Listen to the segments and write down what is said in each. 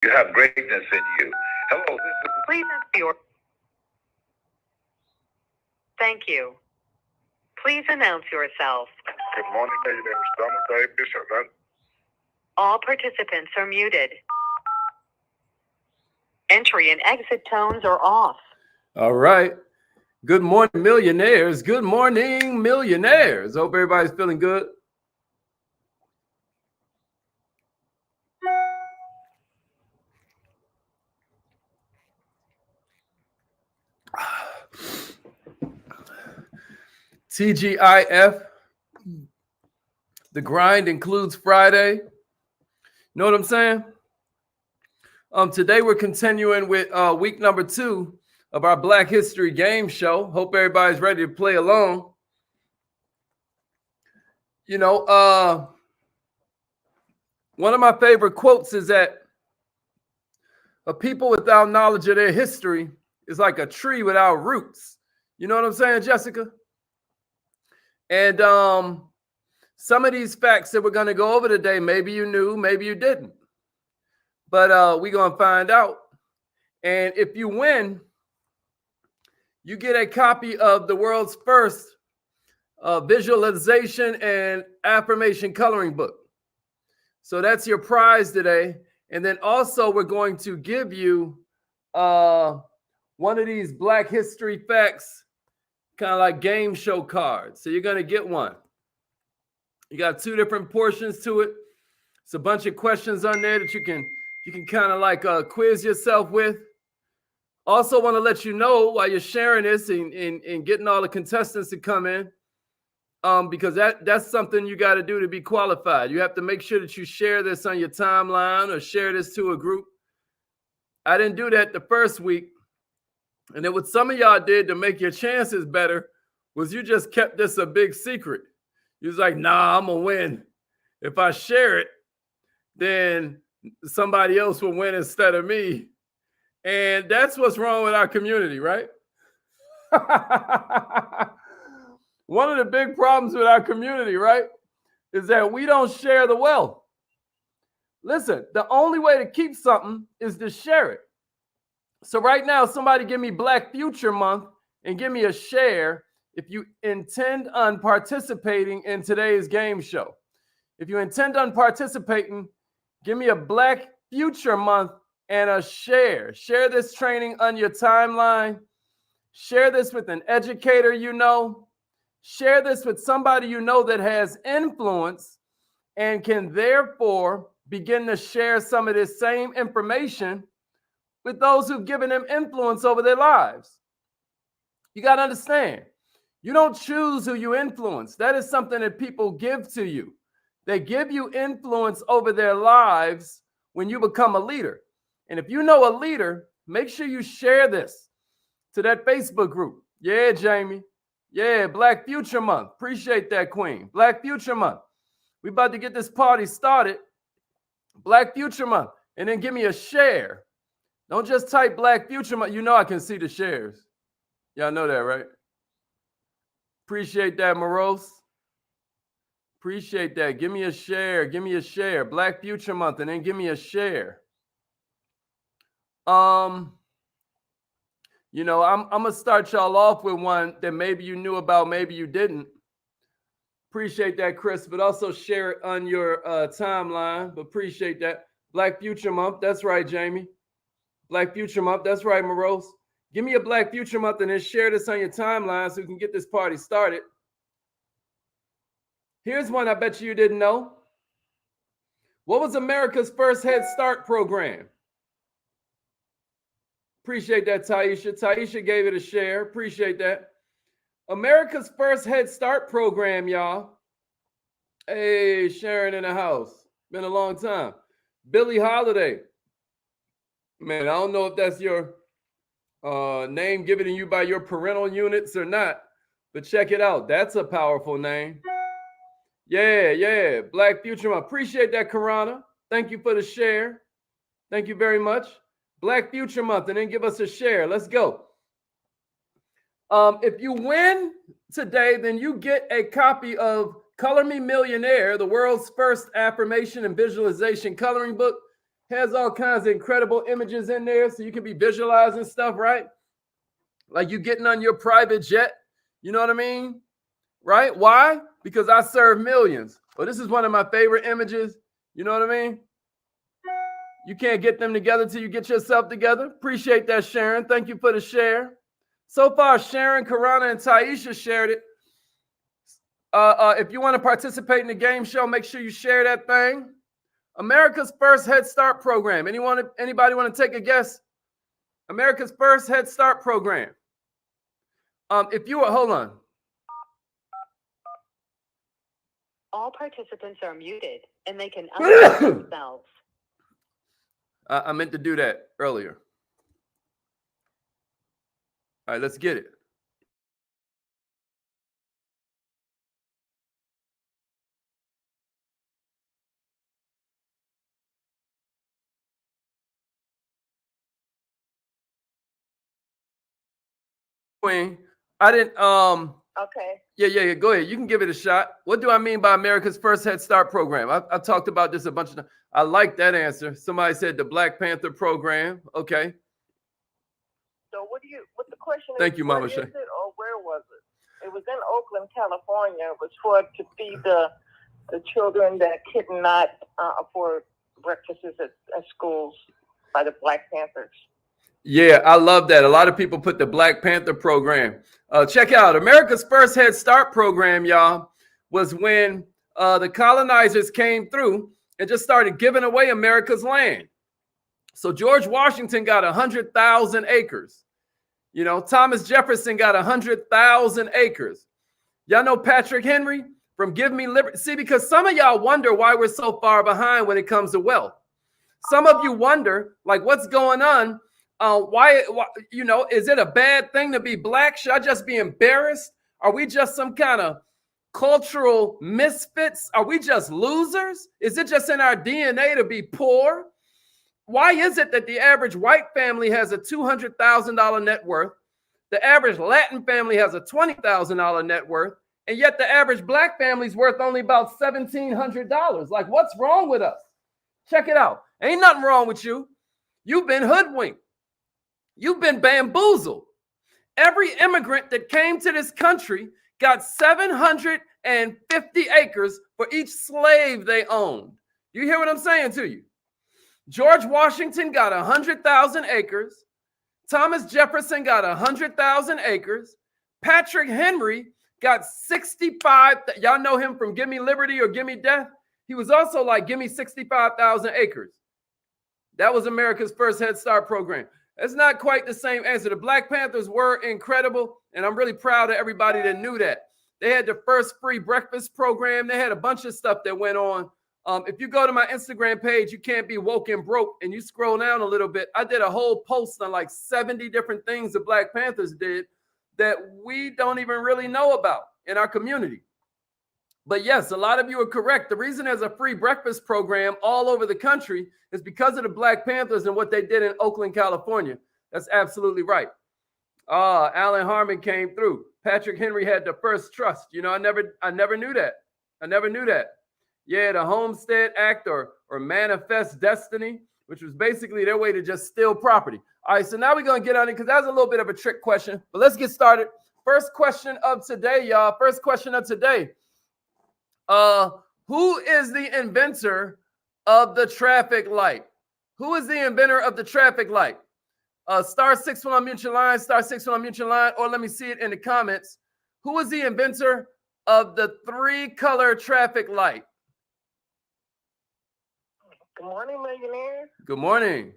You have greatness in you. Hello, this is... Please enter your... Thank you. Please announce yourself. Good morning, Millionaire. All participants are muted. Entry and exit tones are off. All right. Good morning, millionaires. Good morning, millionaires. Hope everybody's feeling good. TGIF. The grind includes Friday. You know what I'm saying? Today we're continuing with week number 2 of our Black History game show. Hope everybody's ready to play along. You know, one of my favorite quotes is that a people without knowledge of their history is like a tree without roots. You know what I'm saying, Jessica? And some of these facts that we're going to go over today, maybe you knew, maybe you didn't. But we're going to find out. And if you win, you get a copy of the world's first visualization and affirmation coloring book. So that's your prize today. And then also we're going to give you one of these Black History Facts, kind of like game show cards. So you're going to get one. You got 2 different portions to it. It's a bunch of questions on there that you can kind of like quiz yourself with. Also want to let you know while you're sharing this and getting all the contestants to come in, because that's something you got to do to be qualified. You have to make sure that you share this on your timeline or share this to a group. I didn't do that the first week. And then what some of y'all did to make your chances better was you just kept this a big secret. You was like, nah, I'm going to win. If I share it, then somebody else will win instead of me. And that's what's wrong with our community, right? One of the big problems with our community, right, is that we don't share the wealth. Listen, the only way to keep something is to share it. So right now, somebody give me Black Future Month and give me a share if you intend on participating in today's game show. If you intend on participating, give me a Black Future Month and a share. Share this training on your timeline. Share this with an educator you know. Share this with somebody you know that has influence and can therefore begin to share some of this same information with those who've given them influence over their lives. You got to understand, you don't choose who you influence. That is something that people give to you. They give you influence over their lives when you become a leader. And if you know a leader, make sure you share this to that Facebook group. Yeah, Jamie. Yeah, Black Future Month. Appreciate that, Queen. Black Future Month. We about to get this party started. Black Future Month. And then give me a share. Don't just type Black Future Month. You know I can see the shares. Y'all know that, right? Appreciate that, Morose. Appreciate that. Give me a share. Give me a share. Black Future Month, and then give me a share. You know, I'm gonna start y'all off with one that maybe you knew about, maybe you didn't. Appreciate that, Chris, but also share it on your timeline. But appreciate that. Black Future Month. That's right, Jamie. Black Future Month. That's right, Morose. Give me a Black Future Month and then share this on your timeline so we can get this party started. Here's one I bet you didn't know. What was America's first Head Start program? Appreciate that, Taisha. Taisha gave it a share. Appreciate that. America's first Head Start program, y'all. Hey, Sharon in the house. Been a long time. Billie Holiday. Man, I don't know if that's your name given to you by your parental units or not, but check it out. That's a powerful name. Yeah. Black Future Month. Appreciate that, Karana. Thank you for the share. Thank you very much. Black Future Month, and then give us a share. Let's go. If you win today, then you get a copy of Color Me Millionaire, the world's first affirmation and visualization coloring book. Has all kinds of incredible images in there so you can be visualizing stuff, right? Like you getting on your private jet. You know what I mean? Right? Why? Because I serve millions. Well, this is one of my favorite images. You know what I mean? You can't get them together till you get yourself together. Appreciate that, Sharon. Thank you for the share. So far, Sharon, Karana, and Taisha shared it. If you want to participate in the game show, make sure you share that thing. America's first Head Start program. Anybody want to take a guess? America's first Head Start program. If you were, hold on. All participants are muted and they can unmute themselves. I meant to do that earlier. All right, let's get it. I didn't Okay. Yeah. Go ahead. You can give it a shot. What do I mean by America's first Head Start program? I talked about this a bunch of times. I like that answer. Somebody said the Black Panther program. Okay. So what the question is? Thank you, Mama what Shay. is it or where was it? It was in Oakland, California. It was to feed the children that could not afford breakfasts at schools by the Black Panthers. Yeah, I love that. A lot of people put the Black Panther program. Check out America's first Head Start program, y'all, was when the colonizers came through and just started giving away America's land. So George Washington got 100,000 acres. You know, Thomas Jefferson got 100,000 acres. Y'all know Patrick Henry from Give Me Liberty. See, because some of y'all wonder why we're so far behind when it comes to wealth. Some of you wonder, like, what's going on? Why, you know, is it a bad thing to be black? Should I just be embarrassed? Are we just some kind of cultural misfits? Are we just losers? Is it just in our DNA to be poor? Why is it that the average white family has a $200,000 net worth? The average Latin family has a $20,000 net worth. And yet the average black family is worth only about $1,700. Like, what's wrong with us? Check it out. Ain't nothing wrong with you. You've been hoodwinked. You've been bamboozled. Every immigrant that came to this country got 750 acres for each slave they owned. You hear what I'm saying to you? George Washington got 100,000 acres. Thomas Jefferson got 100,000 acres. Patrick Henry got 65. Y'all know him from Give Me Liberty or Give Me Death. He was also like, give me 65,000 acres. That was America's first Head Start program. It's not quite the same answer. The Black Panthers were incredible, and I'm really proud of everybody that knew that. They had the first free breakfast program. They had a bunch of stuff that went on. If you go to my Instagram page, You Can't Be Woke and Broke, and you scroll down a little bit, I did a whole post on like 70 different things the Black Panthers did that we don't even really know about in our community. But yes, a lot of you are correct. The reason there's a free breakfast program all over the country is because of the Black Panthers and what they did in Oakland, California. That's absolutely right. Alan Harmon came through. Patrick Henry had the first trust. You know, I never knew that. I never knew that. Yeah, the Homestead Act or Manifest Destiny, which was basically their way to just steal property. All right, so now we're going to get on it because that's a little bit of a trick question. But let's get started. First question of today, y'all. First question of today. Who is the inventor of the traffic light? Who is the inventor of the traffic light? Star 6 will unmute your line. Star 6 will unmute your line. Or let me see it in the comments. Who is the inventor of the 3-color traffic light? Good morning, Millionaire. Good morning.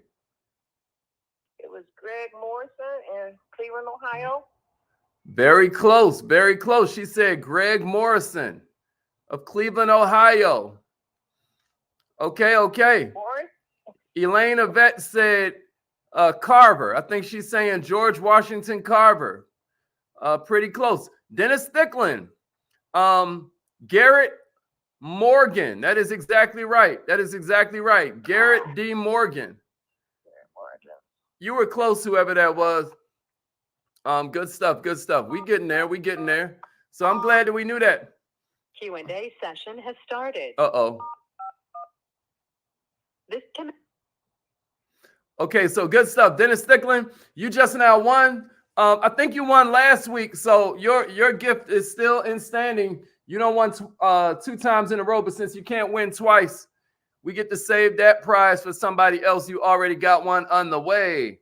It was Greg Morrison in Cleveland, Ohio. Very close. Very close. She said Greg Morrison of Cleveland, Ohio. Okay. Morris? Elaine Yvette said Carver. I think she's saying George Washington Carver. Pretty close. Dennis Thicklin. Garrett Morgan. That is exactly right. Garrett D. Morgan. You were close, whoever that was. Good stuff. We getting there. So I'm glad that we knew that. Q&A session has started. Uh-oh. This can Okay, so good stuff. Dennis Stickland, you just now won. I think you won last week, so your gift is still in standing. You don't won 2 times in a row, but since you can't win twice, we get to save that prize for somebody else. You already got one on the way.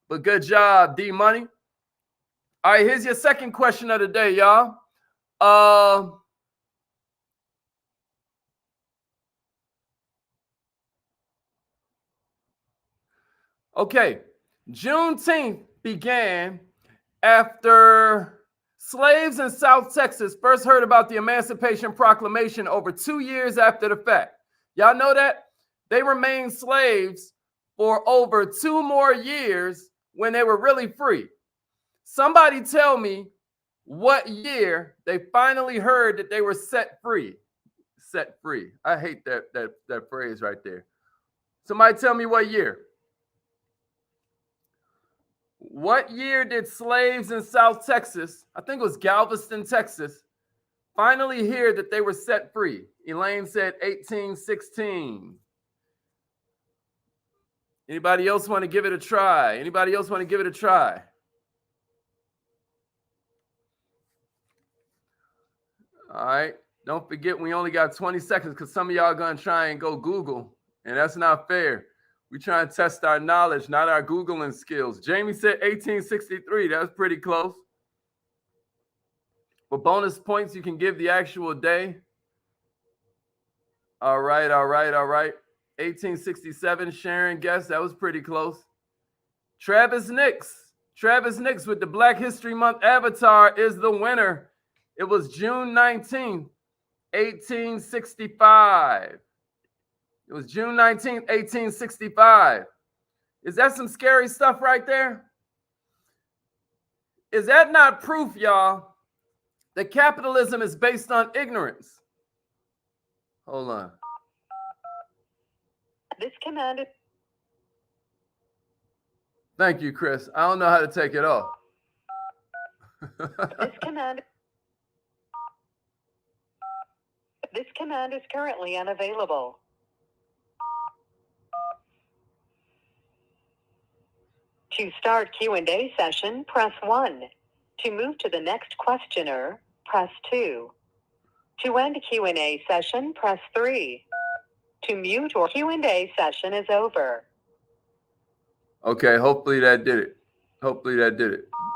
But good job, D Money. All right, here's your second question of the day, y'all. Okay, Juneteenth began after slaves in South Texas first heard about the Emancipation Proclamation over 2 years after the fact. Y'all know that? They remained slaves for over 2 more years when they were really free. Somebody tell me what year they finally heard that they were set free. Set free. I hate that phrase right there. Somebody tell me what year. What year did slaves in South Texas, I think it was Galveston, Texas, finally hear that they were set free? Elaine said 1816. Anybody else want to give it a try? Anybody else want to give it a try? All right. Don't forget, we only got 20 seconds because some of y'all are going to try and go Google, and that's not fair. We try and test our knowledge, not our Googling skills. Jamie said 1863. That's pretty close. For bonus points, you can give the actual day. All right. 1867, Sharon guessed. That was pretty close. Travis Nix with the Black History Month avatar is the winner. It was June 19th, 1865. It was June 19th, 1865. Is that some scary stuff right there? Is that not proof, y'all, that capitalism is based on ignorance? Hold on. This command is... Thank you, Chris. I don't know how to take it off. This command is currently unavailable. To start Q&A session, press 1. To move to the next questioner, press 2. To end Q&A session, press 3. To mute or Q&A session is over. Okay, hopefully that did it.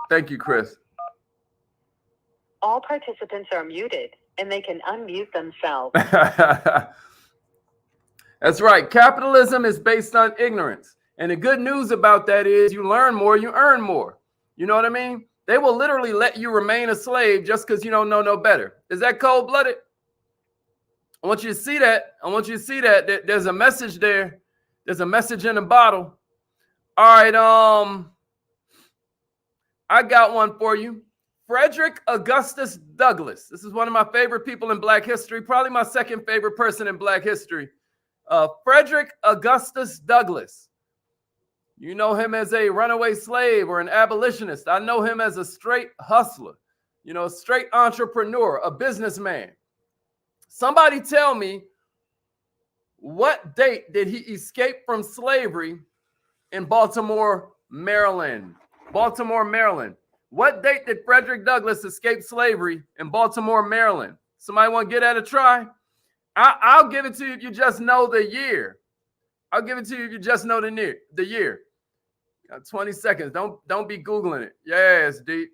Thank you, Chris. All participants are muted, and they can unmute themselves. That's right. Capitalism is based on ignorance. And the good news about that is you learn more, you earn more. You know what I mean? They will literally let you remain a slave just because you don't know no better. Is that cold-blooded? I want you to see that. There's a message there. There's a message in the bottle. All right. I got one for you. Frederick Augustus Douglass. This is one of my favorite people in Black history, probably my second favorite person in Black history. Frederick Augustus Douglass. You know him as a runaway slave or an abolitionist. I know him as a straight hustler, a straight entrepreneur, a businessman. Somebody tell me, what date did he escape from slavery in Baltimore, Maryland? What date did Frederick Douglass escape slavery in Baltimore, Maryland? Somebody want to give that a try? I'll give it to you if you just know the year. The year. 20 seconds. Don't be Googling it. Yes, deep.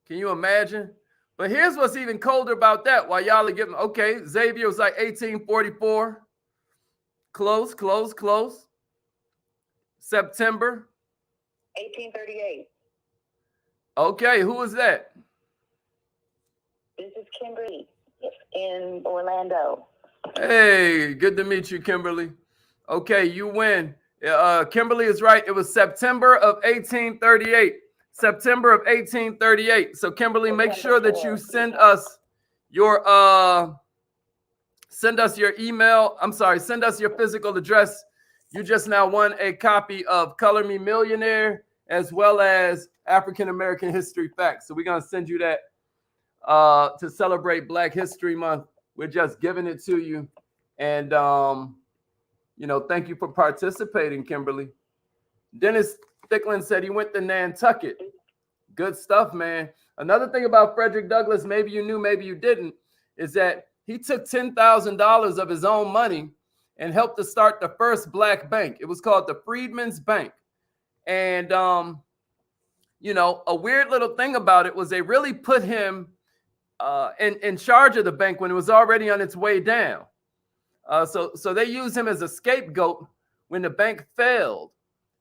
Can you imagine? But here's what's even colder about that. While y'all are giving, okay, Xavier was like 1844. Close. September. 1838. Okay, who was that? This is Kimberly in Orlando. Hey, good to meet you, Kimberly. Okay, you win. Kimberly is right. It was September of 1838. So, Kimberly, make sure that you send us your email. Send us your physical address. You just now won a copy of Color Me Millionaire as well as African American History Facts. So we're going to send you that to celebrate Black History Month. We're just giving it to you. And Thank you for participating, Kimberly. Dennis Thicklin said he went to Nantucket. Good stuff, man. Another thing about Frederick Douglass, maybe you knew, maybe you didn't, is that he took $10,000 of his own money and helped to start the first black bank. It was called the Freedmen's Bank. And, a weird little thing about it was they really put him in charge of the bank when it was already on its way down. So they used him as a scapegoat when the bank failed.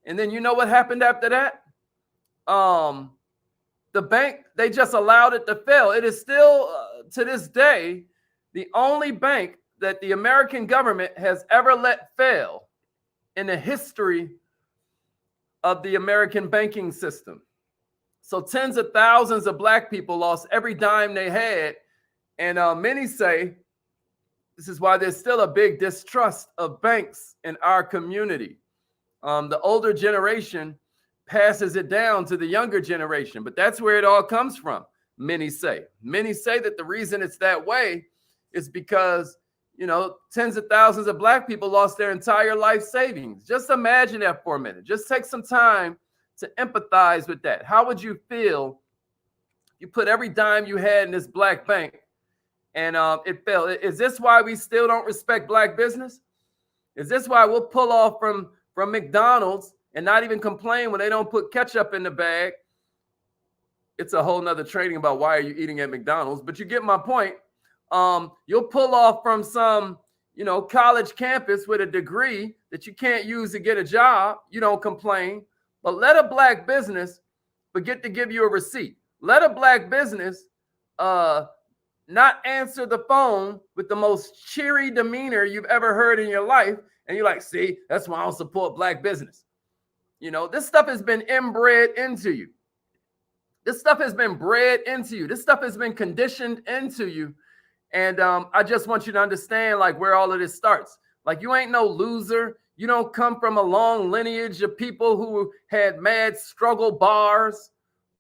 And then you know what happened after that? The bank, they just allowed it to fail. It is still, to this day, the only bank that the American government has ever let fail in the history of the American banking system. So tens of thousands of black people lost every dime they had. And many say this is why there's still a big distrust of banks in our community. The older generation passes it down to the younger generation, but that's where it all comes from. Many say that the reason it's that way is because, tens of thousands of black people lost their entire life savings. Just imagine that for a minute. Just take some time to empathize with that. How would you feel you put every dime you had in this black bank and it failed? Is this why we still don't respect black business? Is this why we'll pull off from McDonald's and not even complain when they don't put ketchup in the bag? It's a whole nother training about why are you eating at McDonald's, but you get my point. You'll pull off from some, college campus with a degree that you can't use to get a job. You don't complain, but let a black business forget to give you a receipt. Let a black business not answer the phone with the most cheery demeanor you've ever heard in your life. And you're like, see, that's why I don't support black business. This stuff has been inbred into you. This stuff has been bred into you. This stuff has been conditioned into you. And I just want you to understand, where all of this starts. You ain't no loser. You don't come from a long lineage of people who had mad struggle bars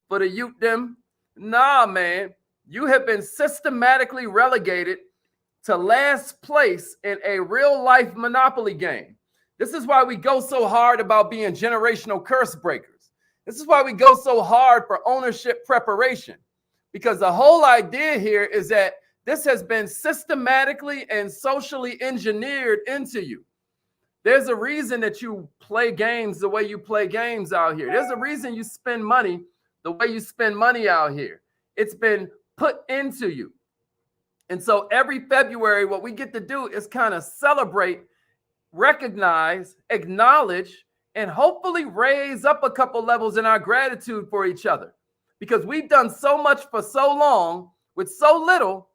for the youth-dem. Nah, man. You have been systematically relegated to last place in a real-life Monopoly game. This is why we go so hard about being generational curse breakers. This is why we go so hard for ownership preparation, because the whole idea here is that this has been systematically and socially engineered into you. There's a reason that you play games the way you play games out here. There's a reason you spend money the way you spend money out here. It's been put into you. And so every February, what we get to do is kind of celebrate, recognize, acknowledge, and hopefully raise up a couple levels in our gratitude for each other. Because we've done so much for so long with so little,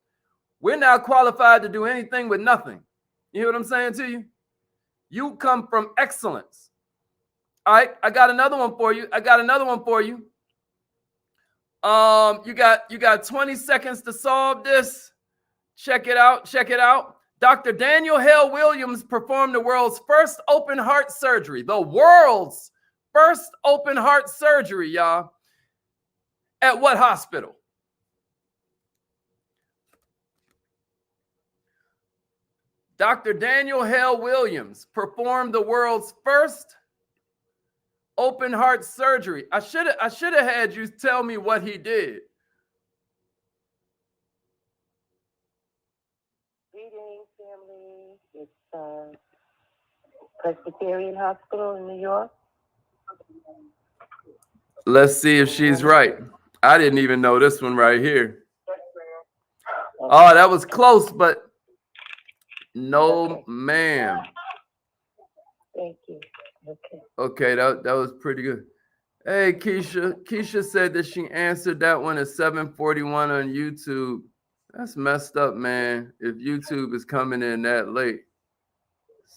we're now qualified to do anything with nothing. You hear what I'm saying to you? You come from excellence. All right, I got another one for you. You got 20 seconds to solve this. Check it out. Dr. Daniel Hale Williams performed the world's first open heart surgery. The world's first open heart surgery, y'all. At what hospital? Dr. Daniel Hale Williams performed the world's first open heart surgery. I should have had you tell me what he did. Greetings, family. It's Presbyterian Hospital in New York. Let's see if she's right. I didn't even know this one right here. Oh, that was close, but no, ma'am. Thank you. Okay, that was pretty good. Hey, Keisha said that she answered that one at 7:41 on YouTube. That's messed up, man. If YouTube is coming in that late.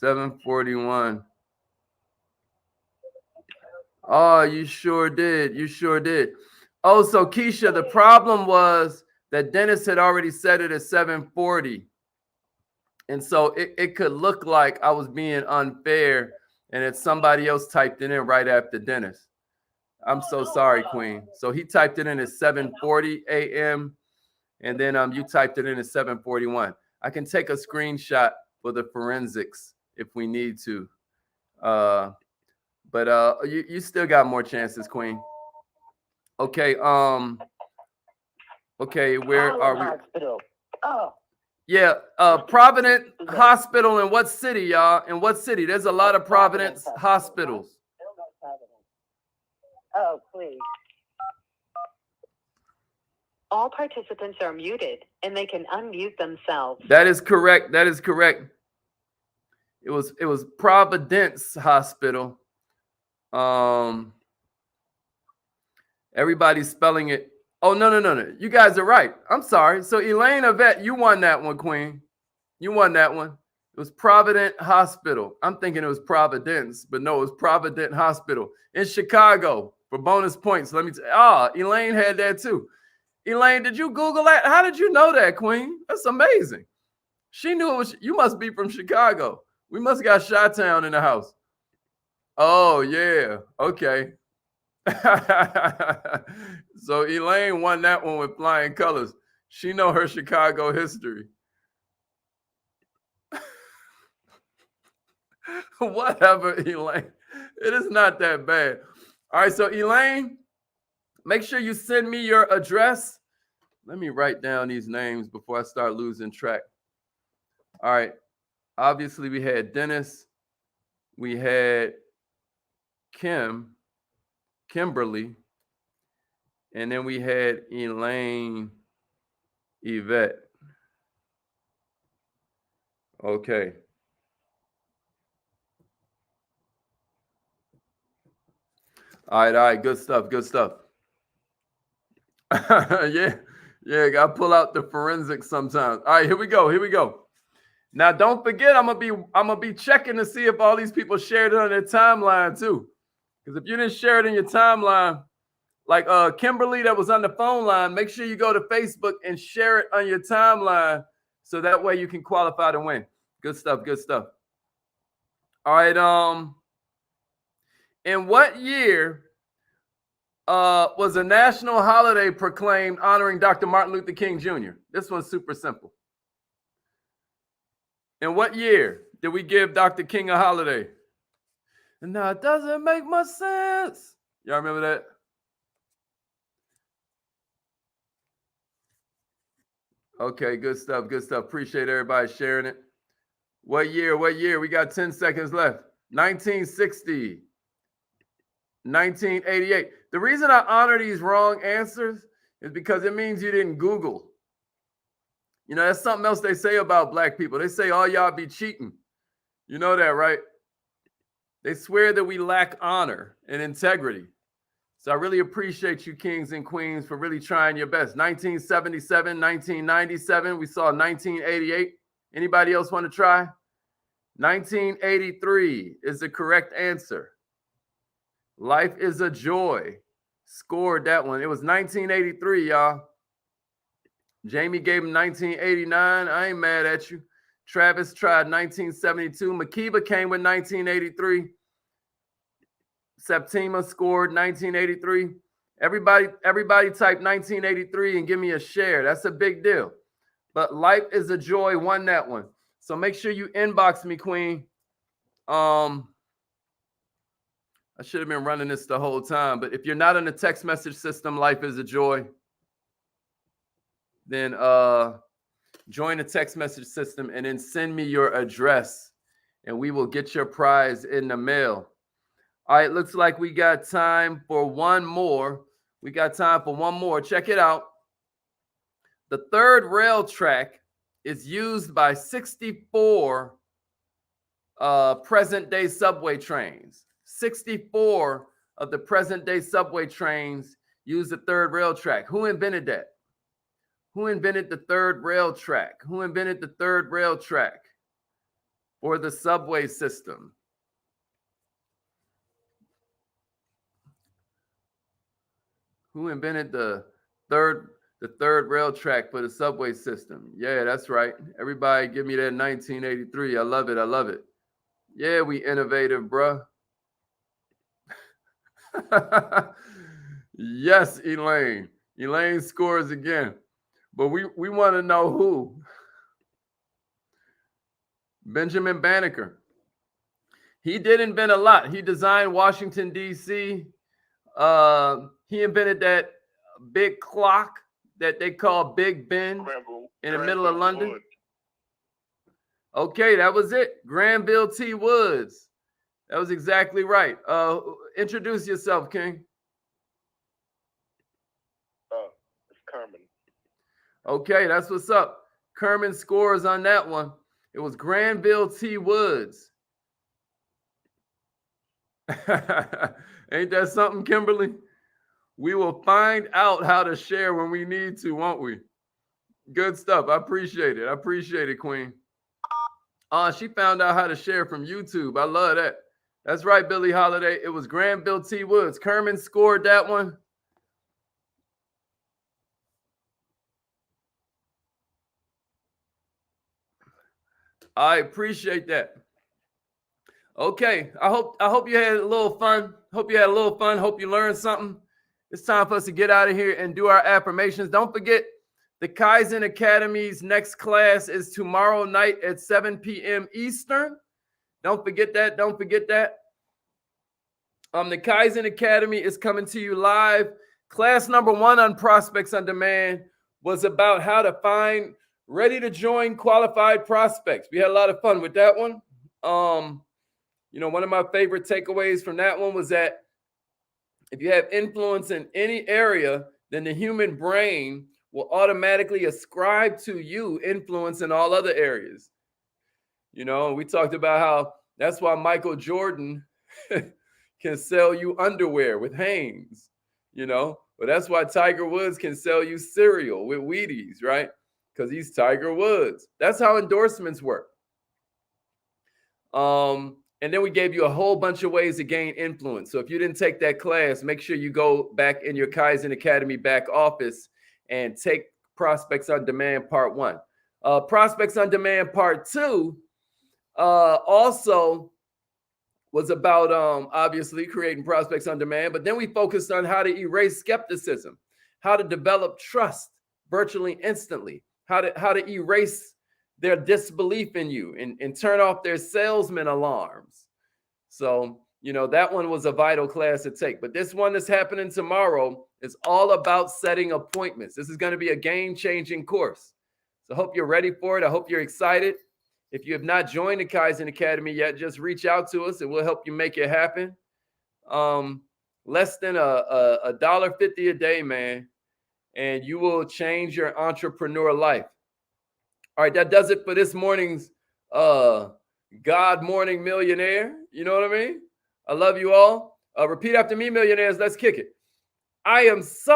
7:41. Oh, you sure did. Oh, so Keisha, the problem was that Dennis had already said it at 7:40. And so it could look like I was being unfair and that somebody else typed it in right after Dennis. I'm so sorry, Queen. So he typed it in at 7:40 a.m. and then you typed it in at 7:41. I can take a screenshot for the forensics if we need to. But you still got more chances, Queen. Okay. Okay, where are we? Hospital. Oh. Yeah, Providence Hospital in what city, y'all? In what city? There's a lot of Providence hospitals. Oh, please. All participants are muted and they can unmute themselves. That is correct. That is correct. It was Providence Hospital. Everybody's spelling it. Oh, no. You guys are right. I'm sorry. So Elaine Yvette, you won that one, Queen. You won that one. It was Providence Hospital. I'm thinking it was Providence, but no, it was Providence Hospital in Chicago for bonus points. Let me Elaine had that too. Elaine, did you Google that? How did you know that, Queen? That's amazing. She knew it was. You must be from Chicago. We must have got Chi-Town in the house. Oh, yeah. Okay. So Elaine won that one with flying colors. She know her Chicago history. Whatever, Elaine. It is not that bad. All right, so Elaine, make sure you send me your address. Let me write down these names before I start losing track. All right. Obviously, we had Dennis. We had Kimberly. And then we had Elaine Yvette. Okay. All right. Good stuff. Yeah. Gotta pull out the forensics sometimes. All right, here we go. Now, don't forget, I'm gonna be checking to see if all these people shared it on their timeline too. Because if you didn't share it in your timeline, like Kimberly that was on the phone line, make sure you go to Facebook and share it on your timeline so that way you can qualify to win. Good stuff. All right. In what year was a national holiday proclaimed honoring Dr. Martin Luther King Jr.? This one's super simple. In what year did we give Dr. King a holiday? And now it doesn't make much sense. Y'all remember that? Okay, good stuff. Appreciate everybody sharing it. What year? We got 10 seconds left. 1960. 1988. The reason I honor these wrong answers is because it means you didn't Google. You know, that's something else they say about black people. They say, oh, y'all be cheating. You know that, right? They swear that we lack honor and integrity. So I really appreciate you kings and queens for really trying your best. 1977, 1997. We saw 1988. Anybody else want to try? 1983 is the correct answer. Life is a joy. Scored that one. It was 1983, y'all. Jamie gave him 1989. I ain't mad at you. Travis tried 1972. Makiba came with 1983. Septima scored 1983. Everybody type 1983 and give me a share. That's a big deal. But Life is a Joy won that one. So make sure you inbox me, Queen. I should have been running this the whole time, but if you're not in the text message system, Life is a Joy, then join the text message system and then send me your address and we will get your prize in the mail. All right, looks like we got time for one more. Check it out. The third rail track is used by 64 present-day subway trains. 64 of the present-day subway trains use the third rail track. Who invented that? Who invented the third rail track? Who invented the third rail track for the subway system? Who invented the third rail track for the subway system? Yeah, that's right. Everybody give me that 1983. I love it. Yeah, we innovative, bruh. Yes, Elaine. Elaine scores again. But we want to know who. Benjamin Banneker. He did invent a lot. He designed Washington, D.C. He invented that big clock that they call Big Ben in the middle of London. Woods. Okay, that was it. Granville T. Woods. That was exactly right. Introduce yourself, King. It's Kerman. Okay, that's what's up. Kerman scores on that one. It was Granville T. Woods. Ain't that something, Kimberly? We will find out how to share when we need to, won't we? Good stuff. I appreciate it. I appreciate it, Queen. She found out how to share from YouTube. I love that. That's right, Billie Holiday. It was Granville T. Woods. Kerman scored that one. I appreciate that. Okay, I hope you had a little fun. Hope you learned something. It's time for us to get out of here and do our affirmations. Don't forget, the Kaizen Academy's next class is tomorrow night at 7 p.m. Eastern. Don't forget that. Don't forget that. The Kaizen Academy is coming to you live. Class number 1 on Prospects on Demand was about how to find ready-to-join qualified prospects. We had a lot of fun with that one. One of my favorite takeaways from that one was that if you have influence in any area, then the human brain will automatically ascribe to you influence in all other areas. We talked about how that's why Michael Jordan can sell you underwear with Hanes, but that's why Tiger Woods can sell you cereal with Wheaties, right? Because he's Tiger Woods. That's how endorsements work. And then we gave you a whole bunch of ways to gain influence. So if you didn't take that class, make sure you go back in your Kaizen Academy back office and take Prospects on Demand Part 1. Prospects on Demand Part 2 also was about obviously creating prospects on demand, but then we focused on how to erase skepticism, how to develop trust virtually instantly, how to erase their disbelief in you and turn off their salesman alarms. So, that one was a vital class to take. But this one that's happening tomorrow is all about setting appointments. This is going to be a game-changing course. So I hope you're ready for it. I hope you're excited. If you have not joined the Kaizen Academy yet, just reach out to us and we'll help you make it happen. Less than $1.50 a day, man, and you will change your entrepreneur life. All right, that does it for this morning's God Morning Millionaire. You know what I mean? I love you all. Repeat after me, millionaires. Let's kick it. I am so